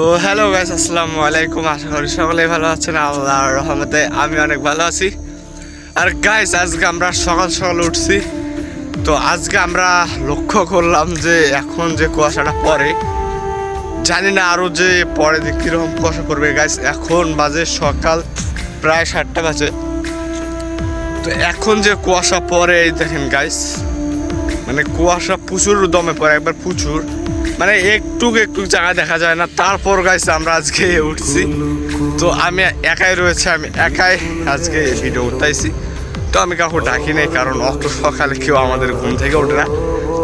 তো hello guys, আসসালামু আলাইকুম। আশা করি সকলেই ভালো আছেন। আল্লাহর রহমতে আমি অনেক ভালো আছি। আর গাইস, আজকে আমরা সকাল সকাল উঠছি। তো আজকে আমরা লক্ষ্য করলাম যে এখন যে কুয়াশাটা পড়ে, জানি না আরও যে পরে যে কীরকম কুয়াশা পড়বে। গাইস, এখন বাজে সকাল প্রায় 7টা বাজে। তো এখন যে কুয়াশা পড়ে এই দেখেন গাইস, মানে কুয়াশা প্রচুর দমে পড়ে, একবার প্রচুর, মানে একটু একটু জায়গায় দেখা যায় না। তারপর গাইস আমরা আজকে উঠছি। তো আমি একাই রয়েছে, আমি একাই আজকে ভিডিও উঠাইছি। তো আমি কাউকে ডাকি নাই, কারণ অত সকালে কেউ আমাদের ঘুম থেকে ওঠে না,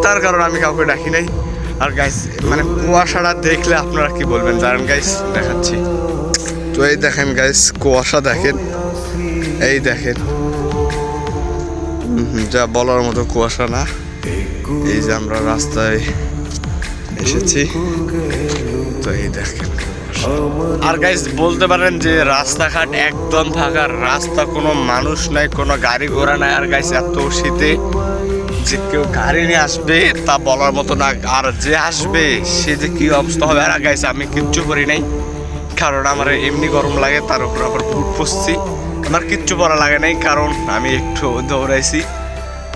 তার কারণ আমি কাউকে ডাকি নাই। আর গাইস, মানে কুয়াশাটা দেখলে আপনারা কি বলবেন জানেন গাইস, দেখাচ্ছি। তো এই দেখেন গাইস, কুয়াশা দেখেন, এই দেখেন, যা বলার মতো কুয়াশা না। এই যে আমরা রাস্তায় এসেছি, তো এই দেখেন। আর গাইস বলতে পারেন যে রাস্তাঘাট একদম ফাঁকা, রাস্তা কোনো মানুষ নাই, কোনো গাড়ি ঘোড়া নাই। আর গাইস এত শীতে যে কেউ গাড়ি নিয়ে আসবে তা বলার মতো না, আর যে আসবে সে যে কি অবস্থা হবে। আর গাইস আমি কিচ্ছু করি নাই, কারণ আমার এমনি গরম লাগে, তার উপর আবার বুট পরছি। আমার কিচ্ছু পরা লাগে নাই, কারণ আমি একটু দৌড়াইছি,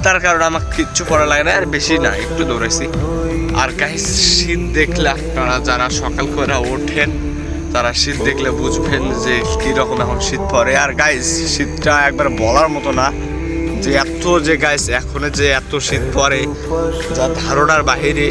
তার কারণে আমার কিচ্ছু পরা লাগে না। আর বেশি না, একটু দৌড়াইছি। আর গাইস শীত দেখলে আপনারা যারা সকাল করে ওঠেন তারা শীত দেখলে বুঝবেন যে কীরকম এখন শীত পড়ে। আর গাইস শীতটা একবার বলার মতো না, যে এত যে গাইস এখন যে এত শীত পড়ে যা ধারণার বাহিরে।